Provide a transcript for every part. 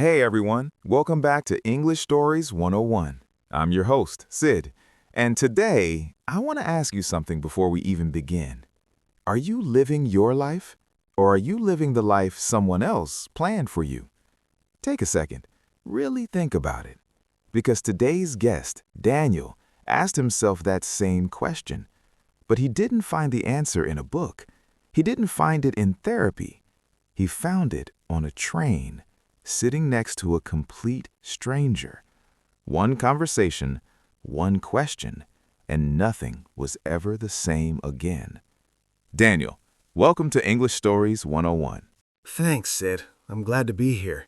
Hey everyone, welcome back to English Stories 101. I'm your host, Sid, and today I want to ask you something before we even begin. Are you living your life, or are you living the life someone else planned for you? Take a second, really think about it, because today's guest, Daniel, asked himself that same question, but he didn't find the answer in a book. He didn't find it in therapy. He found it on a train, sitting next to a complete stranger. One conversation, one question, and nothing was ever the same again. Daniel, welcome to English Stories 101. Thanks, Sid. I'm glad to be here.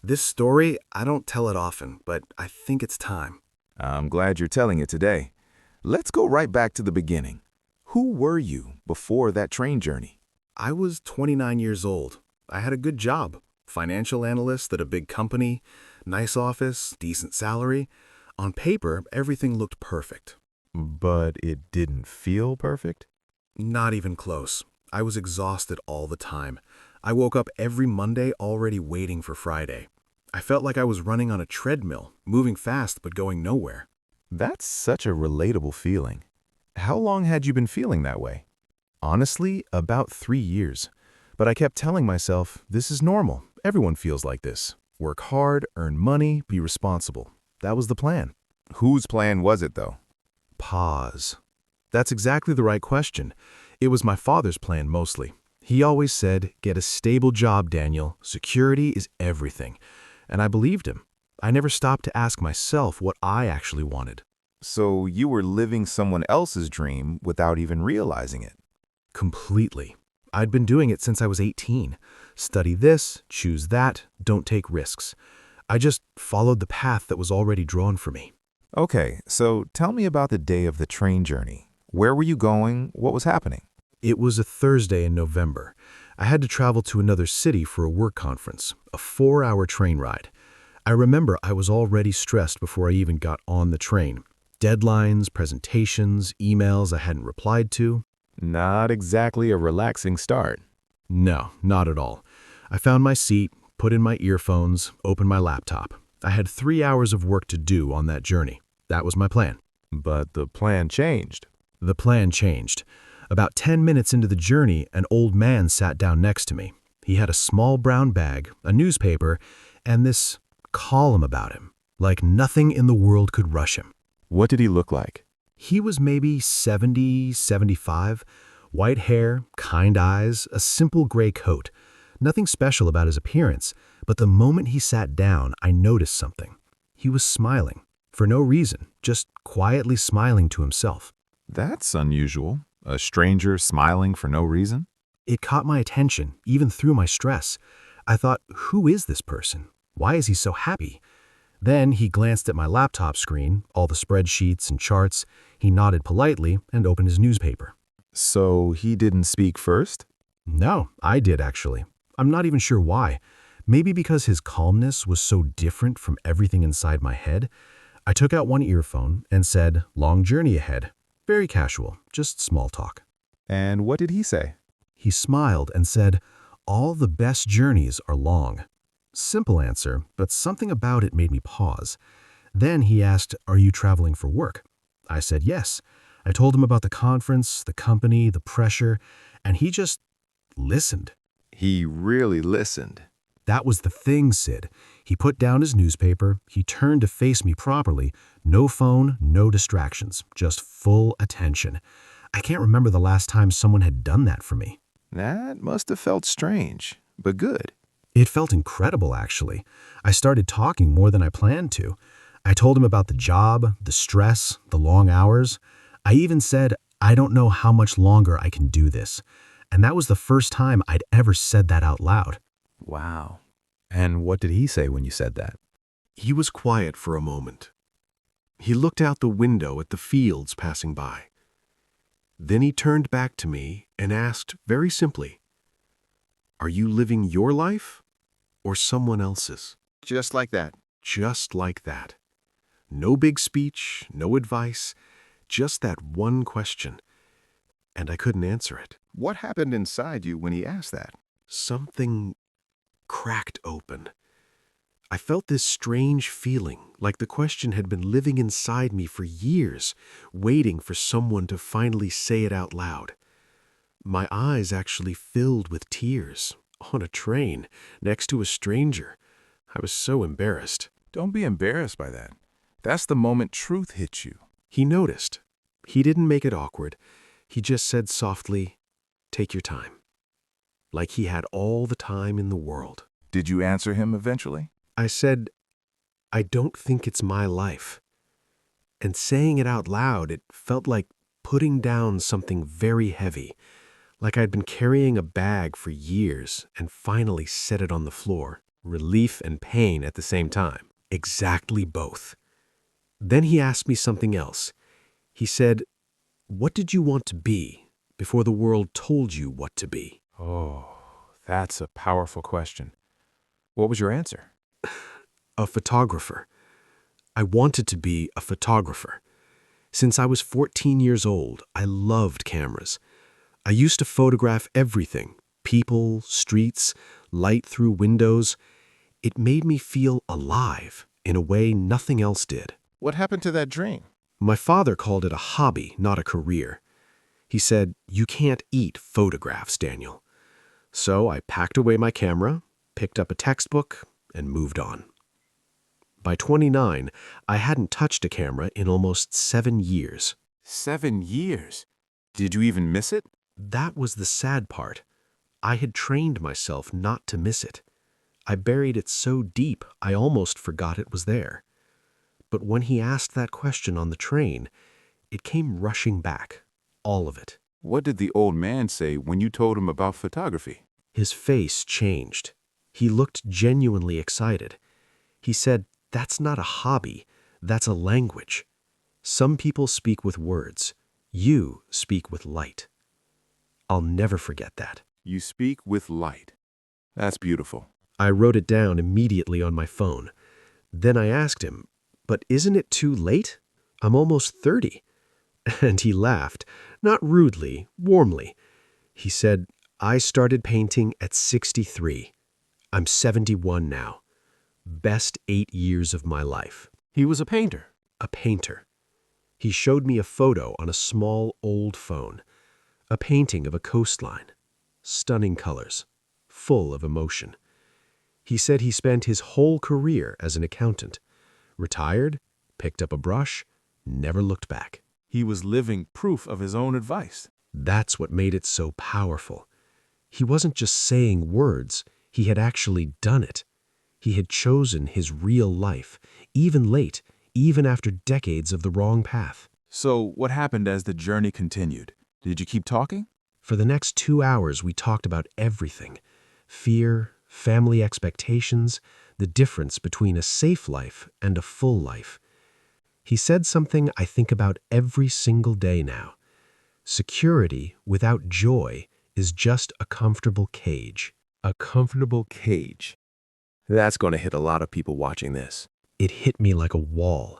This story, I don't tell it often, but I think it's time. I'm glad you're telling it today. Let's go right back to the beginning. Who were you before that train journey? I was 29 years old. I had a good job. Financial analyst at a big company, nice office, decent salary. On paper, everything looked perfect. But it didn't feel perfect? Not even close. I was exhausted all the time. I woke up every Monday already waiting for Friday. I felt like I was running on a treadmill, moving fast but going nowhere. That's such a relatable feeling. How long had you been feeling that way? Honestly, about 3 years. But I kept telling myself, this is normal. Everyone feels like this. Work hard, earn money, be responsible. That was the plan. Whose plan was it, though? Pause. That's exactly the right question. It was my father's plan mostly. He always said, get a stable job, Daniel. Security is everything. And I believed him. I never stopped to ask myself what I actually wanted. So you were living someone else's dream without even realizing it. Completely. I'd been doing it since I was 18. Study this, choose that, don't take risks. I just followed the path that was already drawn for me. Okay, so tell me about the day of the train journey. Where were you going? What was happening? It was a Thursday in November. I had to travel to another city for a work conference, a 4-hour train ride. I remember I was already stressed before I even got on the train. Deadlines, presentations, emails I hadn't replied to. Not exactly a relaxing start. No, not at all. I found my seat, put in my earphones, opened my laptop. I had 3 hours of work to do on that journey. That was my plan. But the plan changed. The plan changed. About 10 minutes into the journey, an old man sat down next to me. He had a small brown bag, a newspaper, and this column about him. Like nothing in the world could rush him. What did he look like? He was maybe 70, 75, white hair, kind eyes, a simple gray coat. Nothing special about his appearance, but the moment he sat down, I noticed something. He was smiling, for no reason, just quietly smiling to himself. That's unusual. A stranger smiling for no reason? It caught my attention, even through my stress. I thought, who is this person? Why is he so happy? Then he glanced at my laptop screen, all the spreadsheets and charts. He nodded politely and opened his newspaper. So he didn't speak first? No, I did actually. I'm not even sure why. Maybe because his calmness was so different from everything inside my head. I took out one earphone and said, long journey ahead. Very casual, just small talk. And what did he say? He smiled and said, all the best journeys are long. Simple answer, but something about it made me pause. Then he asked, are you traveling for work? I said yes. I told him about the conference, the company, the pressure, and he just listened. He really listened. That was the thing, Sid. He put down his newspaper, he turned to face me properly, no phone, no distractions, just full attention. I can't remember the last time someone had done that for me. That must have felt strange, but good. It felt incredible, actually. I started talking more than I planned to. I told him about the job, the stress, the long hours. I even said, I don't know how much longer I can do this. And that was the first time I'd ever said that out loud. Wow. And what did he say when you said that? He was quiet for a moment. He looked out the window at the fields passing by. Then he turned back to me and asked very simply, are you living your life or someone else's? Just like that. Just like that. No big speech, no advice, just that one question. And I couldn't answer it. What happened inside you when he asked that? Something cracked open. I felt this strange feeling, like the question had been living inside me for years, waiting for someone to finally say it out loud. My eyes actually filled with tears, on a train, next to a stranger. I was so embarrassed. Don't be embarrassed by that. That's the moment truth hits you. He noticed. He didn't make it awkward. He just said softly, "Take your time." Like he had all the time in the world. Did you answer him eventually? I said, "I don't think it's my life." And saying it out loud, it felt like putting down something very heavy, like I'd been carrying a bag for years and finally set it on the floor. Relief and pain at the same time. Exactly both. Then he asked me something else. He said, "What did you want to be before the world told you what to be?" Oh, that's a powerful question. What was your answer? A photographer. I wanted to be a photographer. Since I was 14 years old, I loved cameras. I used to photograph everything: people, streets, light through windows. It made me feel alive in a way nothing else did. What happened to that dream? My father called it a hobby, not a career. He said, "You can't eat photographs, Daniel." So I packed away my camera, picked up a textbook, and moved on. By 29, I hadn't touched a camera in almost 7 years. 7 years? Did you even miss it? That was the sad part. I had trained myself not to miss it. I buried it so deep I almost forgot it was there. But when he asked that question on the train, it came rushing back, all of it. What did the old man say when you told him about photography? His face changed. He looked genuinely excited. He said, "That's not a hobby, that's a language. Some people speak with words. You speak with light." I'll never forget that. You speak with light. That's beautiful. I wrote it down immediately on my phone. Then I asked him, "But isn't it too late? I'm almost 30. And he laughed, not rudely, warmly. He said, "I started painting at 63. I'm 71 now. Best 8 years of my life." He was a painter. A painter. He showed me a photo on a small old phone. A painting of a coastline. Stunning colors. Full of emotion. He said he spent his whole career as an accountant. Retired, picked up a brush, never looked back. He was living proof of his own advice. That's what made it so powerful. He wasn't just saying words, he had actually done it. He had chosen his real life, even late, even after decades of the wrong path. So what happened as the journey continued? Did you keep talking? For the next 2 hours, we talked about everything. Fear, family expectations, the difference between a safe life and a full life. He said something I think about every single day now. Security without joy is just a comfortable cage. A comfortable cage. That's going to hit a lot of people watching this. It hit me like a wall,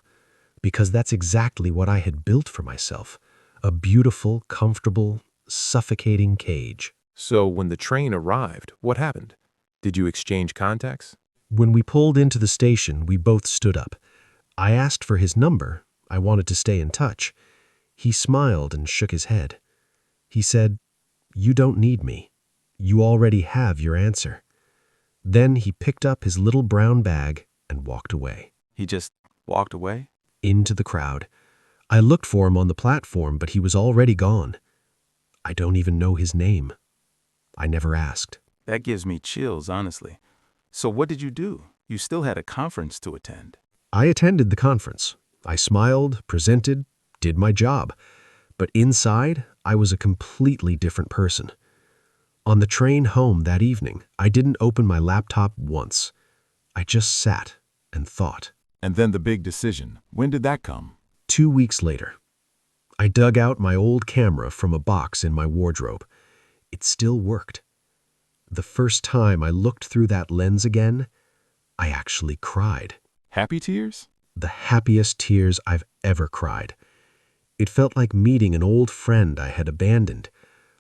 because that's exactly what I had built for myself. A beautiful, comfortable, suffocating cage. So when the train arrived, what happened? Did you exchange contacts? When we pulled into the station, we both stood up. I asked for his number. I wanted to stay in touch. He smiled and shook his head. He said, "You don't need me. You already have your answer." Then he picked up his little brown bag and walked away. He just walked away? Into the crowd. I looked for him on the platform, but he was already gone. I don't even know his name. I never asked. That gives me chills, honestly. So what did you do? You still had a conference to attend. I attended the conference. I smiled, presented, did my job. But inside, I was a completely different person. On the train home that evening, I didn't open my laptop once. I just sat and thought. And then the big decision. When did that come? 2 weeks later. I dug out my old camera from a box in my wardrobe. It still worked. The first time I looked through that lens again, I actually cried. Happy tears? The happiest tears I've ever cried. It felt like meeting an old friend I had abandoned,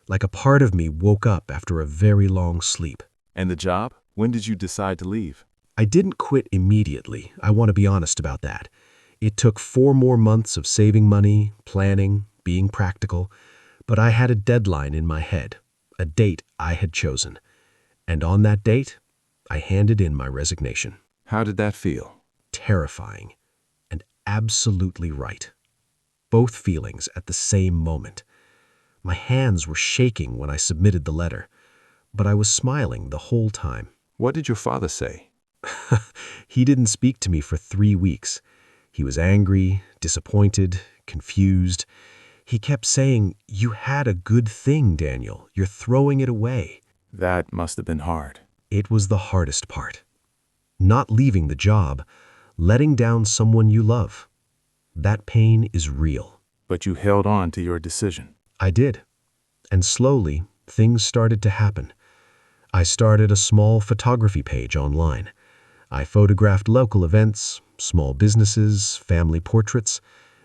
like a part of me woke up after a very long sleep. And the job? When did you decide to leave? I didn't quit immediately. I want to be honest about that. It took 4 more months of saving money, planning, being practical, but I had a deadline in my head, a date I had chosen. And on that date, I handed in my resignation. How did that feel? Terrifying and absolutely right. Both feelings at the same moment. My hands were shaking when I submitted the letter, but I was smiling the whole time. What did your father say? He didn't speak to me for 3 weeks. He was angry, disappointed, confused. He kept saying, "You had a good thing, Daniel. You're throwing it away." That must have been hard. It was the hardest part. Not leaving the job, letting down someone you love. That pain is real. But you held on to your decision. I did. And slowly, things started to happen. I started a small photography page online. I photographed local events, small businesses, family portraits.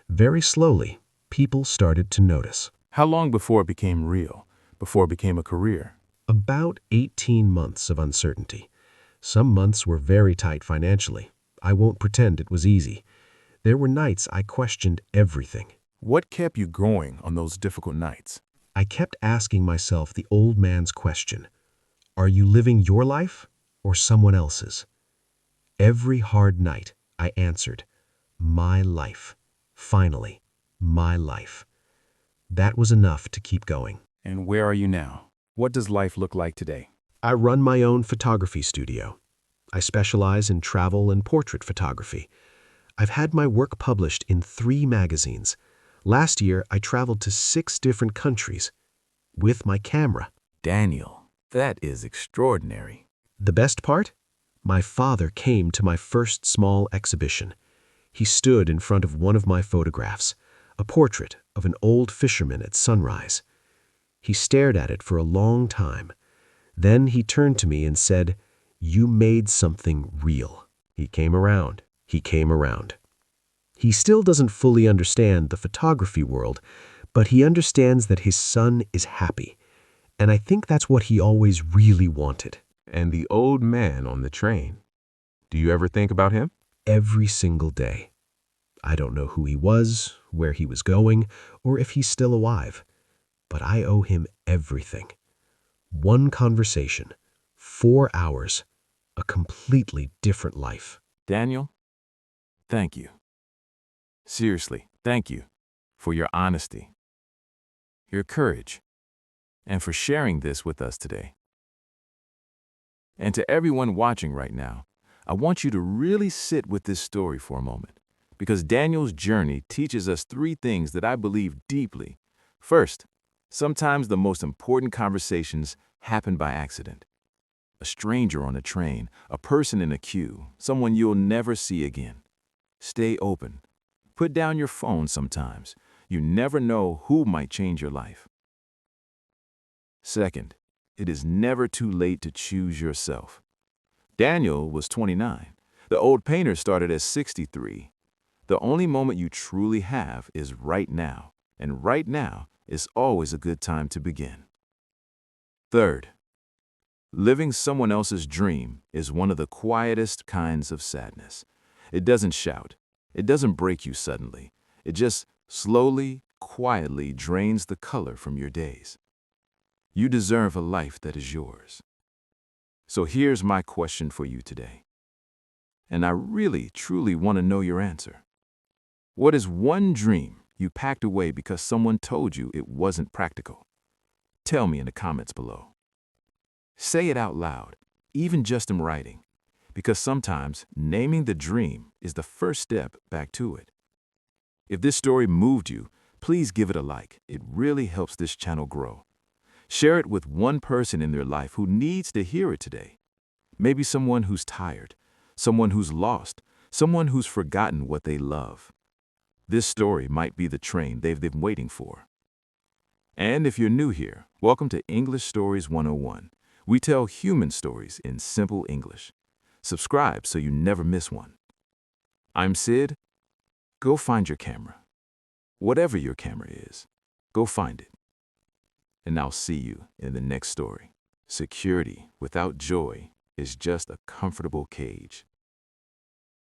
Very slowly, people started to notice. How long before it became real? Before it became a career? About 18 months of uncertainty. Some months were very tight financially. I won't pretend it was easy. There were nights I questioned everything. What kept you going on those difficult nights? I kept asking myself the old man's question. Are you living your life or someone else's? Every hard night, I answered, my life. Finally, my life. That was enough to keep going. And where are you now? What does life look like today? I run my own photography studio. I specialize in travel and portrait photography. I've had my work published in 3 magazines. Last year, I traveled to 6 different countries with my camera. Daniel, that is extraordinary. The best part? My father came to my first small exhibition. He stood in front of one of my photographs, a portrait of an old fisherman at sunrise. He stared at it for a long time. Then he turned to me and said, "You made something real." He came around. He came around. He still doesn't fully understand the photography world, but he understands that his son is happy. And I think that's what he always really wanted. And the old man on the train. Do you ever think about him? Every single day. I don't know who he was, where he was going, or if he's still alive. But I owe him everything. One conversation, 4 hours, a completely different life. Daniel, thank you. Seriously, thank you for your honesty, your courage, and for sharing this with us today. And to everyone watching right now, I want you to really sit with this story for a moment, because Daniel's journey teaches us 3 things that I believe deeply. First, sometimes the most important conversations happen by accident. A stranger on a train, a person in a queue, someone you'll never see again. Stay open. Put down your phone sometimes. You never know who might change your life. Second, it is never too late to choose yourself. Daniel was 29. The old painter started at 63. The only moment you truly have is right now, and right now is always a good time to begin. Third, living someone else's dream is one of the quietest kinds of sadness. It doesn't shout. It doesn't break you suddenly. It just slowly, quietly drains the color from your days. You deserve a life that is yours. So here's my question for you today. And I really, truly want to know your answer. What is one dream you packed away because someone told you it wasn't practical? Tell me in the comments below. Say it out loud, even just in writing, because sometimes naming the dream is the first step back to it. If this story moved you, please give it a like. It really helps this channel grow. Share it with one person in their life who needs to hear it today. Maybe someone who's tired, someone who's lost, someone who's forgotten what they love. This story might be the train they've been waiting for. And if you're new here, welcome to English Stories 101. We tell human stories in simple English. Subscribe so you never miss one. I'm Sid. Go find your camera. Whatever your camera is, go find it. And I'll see you in the next story. Security without joy is just a comfortable cage.